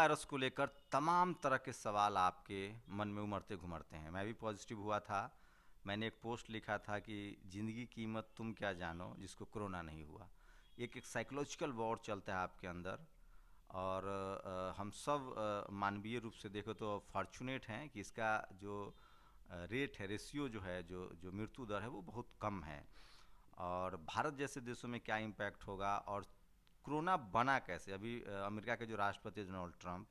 Virus को लेकर तमाम तरह के सवाल आपके मन में उमड़ते घुमड़ते हैं। मैं भी पॉजिटिव हुआ था। मैंने एक पोस्ट लिखा था कि ज़िंदगी की कीमत तुम क्या जानो जिसको कोरोना नहीं हुआ। एक साइकोलॉजिकल वॉर चलता है आपके अंदर। और हम सब मानवीय रूप से देखो तो फॉर्चुनेट हैं कि इसका जो रेट है, रेशियो जो है, जो जो मृत्यु दर है वो बहुत कम है। और भारत जैसे देशों में क्या इम्पैक्ट होगा, और कोरोना बना कैसे। अभी अमेरिका के जो राष्ट्रपति डोनाल्ड ट्रंप,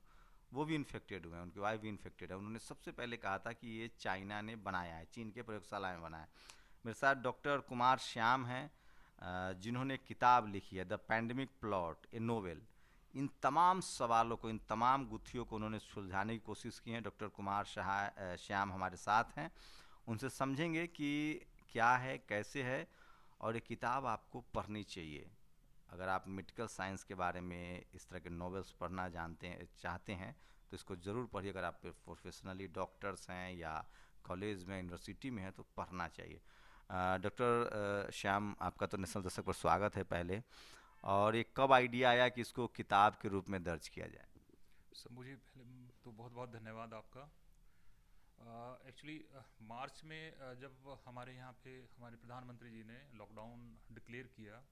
वो भी इन्फेक्टेड हुए हैं, उनकी वाइफ भी इन्फेक्टेड है। उन्होंने सबसे पहले कहा था कि ये चाइना ने बनाया है, चीन के प्रयोगशाला में बनाया है। मेरे साथ डॉक्टर कुमार श्याम हैं, जिन्होंने एक किताब लिखी है the pandemic plot a novel. इन तमाम सवालों को, इन तमाम गुत्थियों को उन्होंने सुलझाने की कोशिश की है। डॉक्टर कुमार श्याम हमारे साथ हैं। उनसे समझेंगे कि क्या है, कैसे है, और ये किताब आपको पढ़नी चाहिए। अगर आप मेडिकल साइंस के बारे में इस तरह के नॉवेल्स पढ़ना जानते हैं, चाहते हैं, तो इसको ज़रूर पढ़िए। अगर आप प्रोफेशनली डॉक्टर्स हैं या कॉलेज में, यूनिवर्सिटी में हैं, तो पढ़ना चाहिए। डॉक्टर श्याम, आपका तो नेशनल दस्तक पर स्वागत है पहले। और ये कब आइडिया आया कि इसको किताब के रूप में दर्ज किया जाए? सर मुझे पहले तो बहुत बहुत धन्यवाद आपका। एक्चुअली मार्च में जब हमारे यहाँ पे हमारे प्रधानमंत्री जी ने लॉकडाउन डिक्लेयर किया,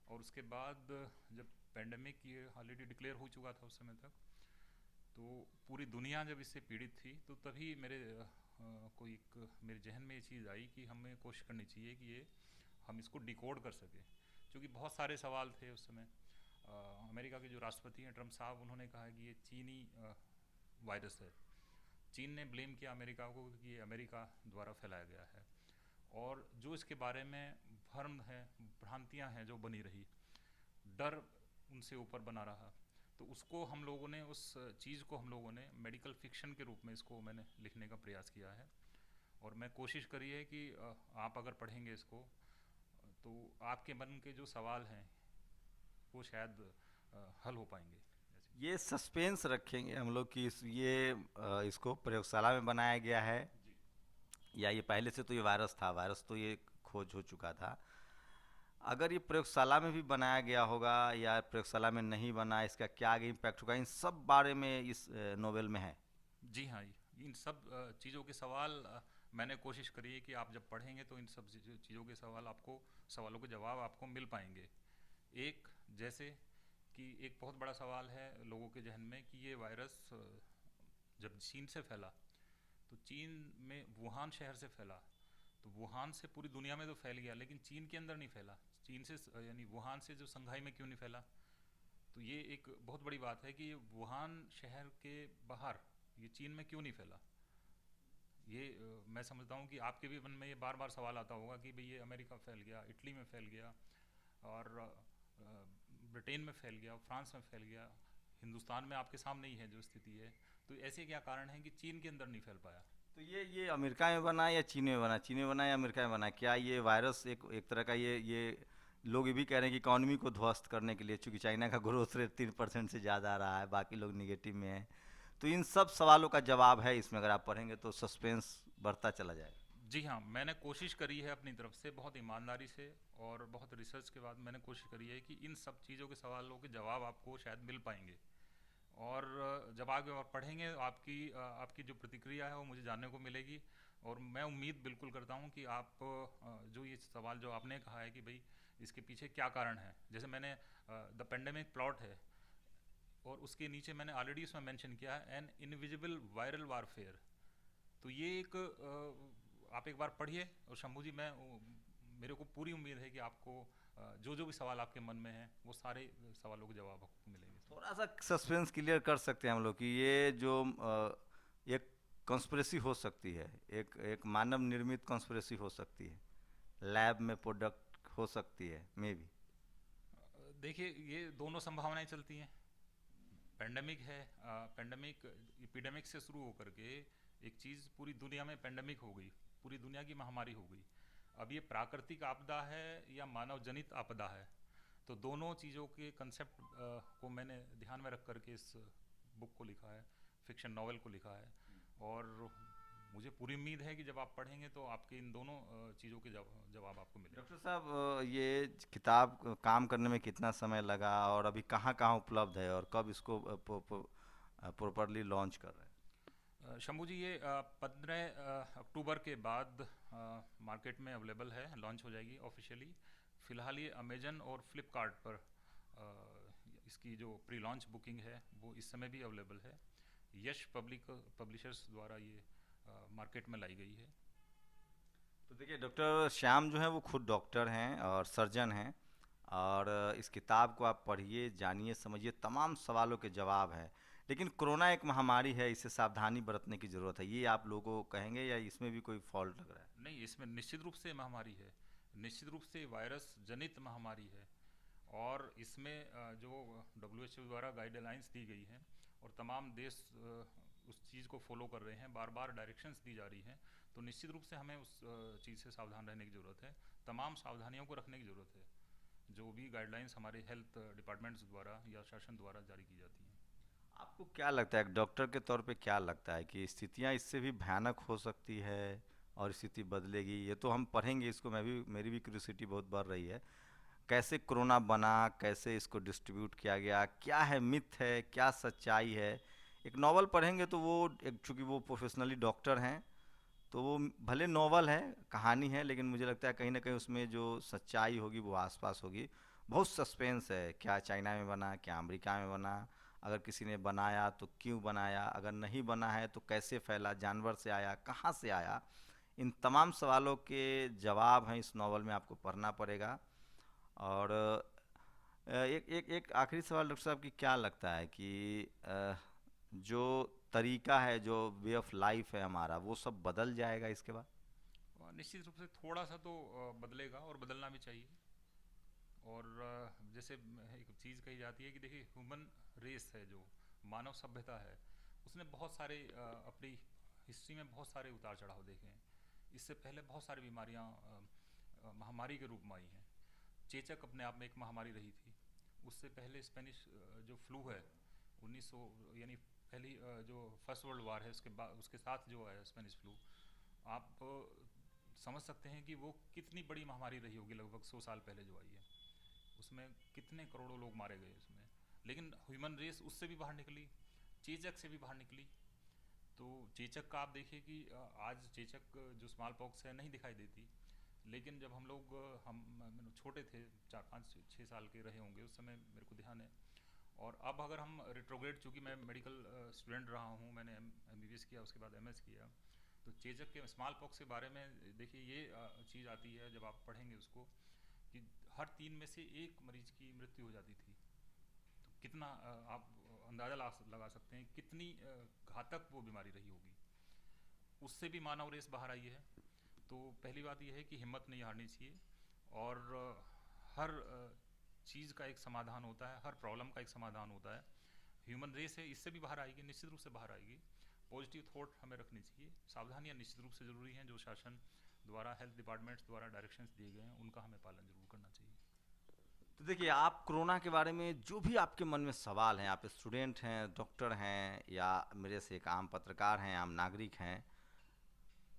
और उसके बाद जब पेंडेमिक ये ऑलरेडी डिक्लेयर हो चुका था उस समय तक, तो पूरी दुनिया जब इससे पीड़ित थी, तो तभी मेरे जहन में ये चीज़ आई कि हमें कोशिश करनी चाहिए कि ये हम इसको डिकोड कर सकें, क्योंकि बहुत सारे सवाल थे उस समय। अमेरिका के जो राष्ट्रपति हैं ट्रम्प साहब, उन्होंने कहा कि ये चीनी वायरस है। चीन ने ब्लेम किया अमेरिका को कि ये अमेरिका द्वारा फैलाया गया है, और जो इसके बारे में भ्रम है, भ्रांतियां हैं जो बनी रही, डर उनसे ऊपर बना रहा, तो उसको हम लोगों ने, उस चीज़ को हम लोगों ने मेडिकल फिक्शन के रूप में इसको मैंने लिखने का प्रयास किया है। और मैं कोशिश करी है कि आप अगर पढ़ेंगे इसको, तो आपके मन के जो सवाल हैं वो शायद हल हो पाएंगे। ये सस्पेंस रखेंगे हम लोग कि इसको प्रयोगशाला में बनाया गया है, जी। या ये पहले से तो ये वायरस था, वायरस तो ये खोज हो चुका था। अगर ये प्रयोगशाला में भी बनाया गया होगा या प्रयोगशाला में नहीं बना, इसका क्या आगे इम्पैक्ट होगा, इन सब बारे में इस नोवेल में है। जी हाँ, इन सब चीज़ों के सवाल मैंने कोशिश करी है कि आप जब पढ़ेंगे तो इन सब चीज़ों के सवालों के जवाब आपको मिल पाएंगे। एक, जैसे कि एक बहुत बड़ा सवाल है लोगों के जहन में कि ये वायरस जब चीन से फैला, तो चीन में वुहान शहर से फैला, तो वुहान से पूरी दुनिया में तो फैल गया, लेकिन चीन के अंदर नहीं फैला। चीन से यानी वुहान से जो संघाई में क्यों नहीं फैला? तो ये एक बहुत बड़ी बात है कि ये वुहान शहर के बाहर ये चीन में क्यों नहीं फैला। ये मैं समझता हूँ कि आपके भी मन में ये बार बार सवाल आता होगा कि भाई ये अमेरिका फैल गया, इटली में फैल गया, और ब्रिटेन में फैल गया, फ्रांस में फैल गया, हिंदुस्तान में आपके सामने ही है जो स्थिति है। तो ऐसे क्या कारण है कि चीन के अंदर नहीं फैल पाया? तो ये अमेरिका में बना या चीन में बना, चीन में बना या अमेरिका में बना? क्या ये वायरस एक एक तरह का, ये लोग ये भी कह रहे हैं कि इकॉनमी को ध्वस्त करने के लिए, चूंकि चाइना का ग्रोथ रेट 3% से ज़्यादा आ रहा है, बाकी लोग निगेटिव में हैं। तो इन सब सवालों का जवाब है इसमें, अगर आप पढ़ेंगे तो सस्पेंस बढ़ता चला जाएगा। जी हाँ, मैंने कोशिश करी है अपनी तरफ से बहुत ईमानदारी से, और बहुत रिसर्च के बाद मैंने कोशिश करी है कि इन सब चीज़ों के सवालों के जवाब आपको शायद मिल पाएंगे। और जब आगे और पढ़ेंगे, आपकी जो प्रतिक्रिया है वो मुझे जानने को मिलेगी। और मैं उम्मीद बिल्कुल करता हूँ कि आप जो ये सवाल जो आपने कहा है कि भाई इसके पीछे क्या कारण है, जैसे मैंने द पेंडेमिक प्लॉट है, और उसके नीचे मैंने ऑलरेडी उसमें मेंशन किया है एन इनविजिबल वायरल वारफेयर। तो ये एक आप एक बार पढ़िए। और शंभू जी, मेरे को पूरी उम्मीद है कि आपको जो जो भी सवाल आपके मन में हैं वो सारे सवालों के जवाब आपको मिलेंगे इसमें। थोड़ा सा सस्पेंस क्लियर कर सकते हैं हम लोग कि ये जो एक कॉन्स्पिरेसी हो सकती है, एक एक मानव निर्मित कॉन्स्पिरेसी हो सकती है, लैब में प्रोडक्ट हो सकती है, मे बी। देखिए, ये दोनों संभावनाएं चलती हैं। पेंडेमिक है, पेंडेमिक एपिडेमिक से शुरू होकर के एक चीज़ पूरी दुनिया में पेंडेमिक हो गई, पूरी दुनिया की महामारी हो गई। अब ये प्राकृतिक आपदा है या मानव जनित आपदा है, तो दोनों चीज़ों के कंसेप्ट को मैंने ध्यान में रख करके इस बुक को लिखा है, फिक्शन नॉवल को लिखा है। और मुझे पूरी उम्मीद है कि जब आप पढ़ेंगे तो आपके इन दोनों चीज़ों के जवाब आपको मिलेंगे। डॉक्टर साहब, ये किताब काम करने में कितना समय लगा, और अभी कहाँ कहाँ उपलब्ध है, और कब इसको प्रॉपरली लॉन्च कर रहे हैं? शंभू जी, ये 15 अक्टूबर के बाद मार्केट में अवेलेबल है, लॉन्च हो जाएगी ऑफिशियली। फ़िलहाल ये अमेजन और फ्लिपकार्ट पर इसकी जो प्री लॉन्च बुकिंग है वो इस समय भी अवेलेबल है। यश पब्लिशर्स द्वारा ये मार्केट में लाई गई है। तो देखिए, डॉक्टर श्याम जो है वो खुद डॉक्टर हैं और सर्जन हैं, और इस किताब को आप पढ़िए, जानिए, समझिए, तमाम सवालों के जवाब है। लेकिन कोरोना एक महामारी है, इससे सावधानी बरतने की ज़रूरत है, ये आप लोगों को कहेंगे या इसमें भी कोई फॉल्ट लग रहा है? नहीं, इसमें निश्चित रूप से महामारी है, निश्चित रूप से वायरस जनित महामारी है। और इसमें जो WHO द्वारा गाइडलाइंस दी गई हैं और तमाम देश उस चीज़ को फॉलो कर रहे हैं, बार बार डायरेक्शंस दी जा रही हैं, तो निश्चित रूप से हमें उस चीज़ से सावधान रहने की ज़रूरत है, तमाम सावधानियों को रखने की ज़रूरत है जो भी गाइडलाइंस हमारे हेल्थ डिपार्टमेंट्स द्वारा या शासन द्वारा जारी की जाती हैं। आपको क्या लगता है, एक डॉक्टर के तौर पे क्या लगता है कि स्थितियाँ इससे भी भयानक हो सकती है और स्थिति बदलेगी? ये तो हम पढ़ेंगे इसको, मैं भी, मेरी भी क्यूरियोसिटी बहुत बढ़ रही है। कैसे कोरोना बना, कैसे इसको डिस्ट्रीब्यूट किया गया, क्या है मिथ है, क्या सच्चाई है? एक नॉवल पढ़ेंगे तो वो, एक चूँकि वो प्रोफेशनली डॉक्टर हैं, तो वो भले नॉवल है, कहानी है, लेकिन मुझे लगता है कहीं ना कहीं उसमें जो सच्चाई होगी वो आसपास होगी। बहुत सस्पेंस है, क्या चाइना में बना, क्या अमेरिका में बना, अगर किसी ने बनाया तो क्यों बनाया, अगर नहीं बना है तो कैसे फैला, जानवर से आया, कहाँ से आया, इन तमाम सवालों के जवाब हैं इस नावल में, आपको पढ़ना पड़ेगा। और एक एक एक आखिरी सवाल डॉक्टर साहब, की क्या लगता है कि जो तरीका है, जो वे ऑफ लाइफ है हमारा, वो सब बदल जाएगा इसके बाद? निश्चित रूप से थोड़ा सा तो बदलेगा और बदलना भी चाहिए। और जैसे एक चीज़ कही जाती है कि देखिए, ह्यूमन रेस है, जो मानव सभ्यता है, उसने बहुत सारे अपनी हिस्ट्री में बहुत सारे उतार चढ़ाव देखे हैं। इससे पहले बहुत सारी बीमारियां महामारी के रूप में आई हैं। चेचक अपने आप में एक महामारी रही थी। उससे पहले स्पेनिश जो फ्लू है 1900, यानी पहली जो फर्स्ट वर्ल्ड वार है, उसके बाद उसके साथ जो है स्पेनिश फ्लू, आप समझ सकते हैं कि वो कितनी बड़ी महामारी रही होगी। लगभग 100 साल पहले जो आई है, उसमें कितने करोड़ों लोग मारे गए उसमें। लेकिन ह्यूमन रेस उससे भी बाहर निकली, चेचक से भी बाहर निकली। तो चेचक का आप देखिए कि आज चेचक जो स्मॉल पॉक्स है नहीं दिखाई देती, लेकिन जब हम लोग छोटे थे, 4 5 6 साल के रहे होंगे उस समय, मेरे को ध्यान है। और अब अगर हम रिट्रोग्रेड, चूँकि मैं मेडिकल स्टूडेंट रहा हूँ, मैंने MBBS किया, उसके बाद MS किया, तो चेचक के स्मॉल पॉक्स के बारे में देखिए ये चीज़ आती है जब आप पढ़ेंगे उसको, कि हर 3 में से 1 मरीज की मृत्यु हो जाती थी। तो कितना आप अंदाज़ा लगा सकते हैं कितनी घातक वो बीमारी रही होगी। उससे भी मानव रेस बाहर आई है। तो पहली बात यह है कि हिम्मत नहीं हारनी चाहिए, और हर चीज़ का एक समाधान होता है, हर प्रॉब्लम का एक समाधान होता है। ह्यूमन रेस है, इससे भी बाहर आएगी, निश्चित रूप से बाहर आएगी। पॉजिटिव थॉट हमें रखनी चाहिए। सावधानियाँ निश्चित रूप से ज़रूरी हैं, जो शासन द्वारा, हेल्थ डिपार्टमेंट्स द्वारा डायरेक्शंस दिए गए हैं, उनका हमें पालन जरूर करना चाहिए। तो देखिए, आप कोरोना के बारे में जो भी आपके मन में सवाल हैं, आप स्टूडेंट हैं, डॉक्टर हैं, या मेरे से एक आम पत्रकार हैं, आम नागरिक हैं,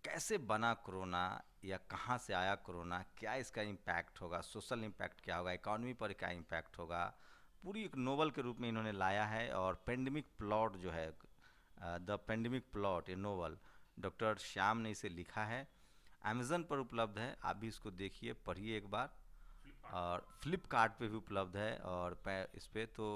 कैसे बना कोरोना, या कहाँ से आया कोरोना, क्या इसका इम्पैक्ट होगा, सोशल इम्पैक्ट क्या होगा, इकॉनमी पर क्या इम्पैक्ट होगा, पूरी एक नोवेल के रूप में इन्होंने लाया है। और पेंडेमिक प्लॉट जो है, द पेंडेमिक प्लॉट, ये नोवेल डॉक्टर श्याम ने इसे लिखा है। अमेज़न पर उपलब्ध है, आप भी इसको देखिए, पढ़िए एक बार। और फ्लिपकार्ट पे भी उपलब्ध है। और इस पे तो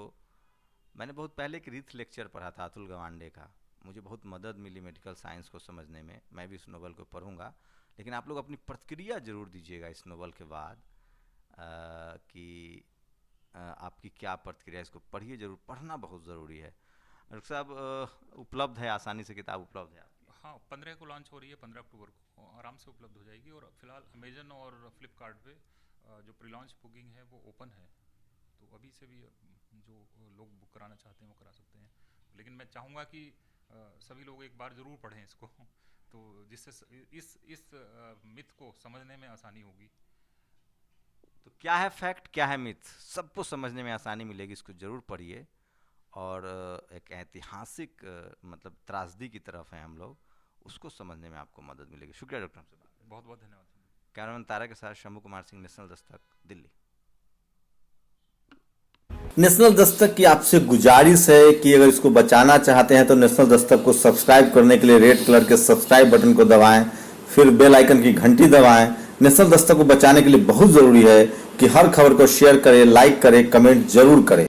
मैंने बहुत पहले एक रीथ लेक्चर पढ़ा था अतुल गवांडे का, मुझे बहुत मदद मिली मेडिकल साइंस को समझने में। मैं भी इस नोवेल को पढ़ूंगा, लेकिन आप लोग अपनी प्रतिक्रिया ज़रूर दीजिएगा इस नोवेल के बाद, कि आपकी क्या प्रतिक्रिया। इसको पढ़िए ज़रूर, पढ़ना बहुत ज़रूरी है। डॉक्टर साहब, उपलब्ध है, आसानी से किताब उपलब्ध है आपकी? हाँ, 15 को लॉन्च हो रही है, 15 अक्टूबर को आराम से उपलब्ध हो जाएगी। और फिलहाल अमेजन और फ्लिपकार्ट पे जो प्री लॉन्च बुकिंग है वो ओपन है, तो अभी से भी जो लोग बुक कराना चाहते हैं वो करा सकते हैं। लेकिन मैं चाहूँगा कि सभी लोग एक बार ज़रूर पढ़ें इसको तो जिससे इस मिथ को समझने में आसानी होगी। तो क्या है फैक्ट, क्या है मिथ, सबको समझने में आसानी मिलेगी, इसको ज़रूर पढ़िए। और एक ऐतिहासिक मतलब त्रासदी की तरफ है हम लोग, उसको समझने में आपको मदद मिलेगी। शुक्रिया डॉक्टर, हमसे बात बहुत बहुत धन्यवाद। कैमरामैन तारा के साथ शंभू कुमार सिंह, नेशनल दस्तक, दिल्ली। नेशनल दस्तक की आपसे गुजारिश है कि अगर इसको बचाना चाहते हैं तो नेशनल दस्तक को सब्सक्राइब करने के लिए रेड कलर के सब्सक्राइब बटन को दबाएं, फिर बेल आइकन की घंटी दबाएं। नेशनल दस्तक को बचाने के लिए बहुत ज़रूरी है कि हर खबर को शेयर करें, लाइक करें, कमेंट जरूर करें।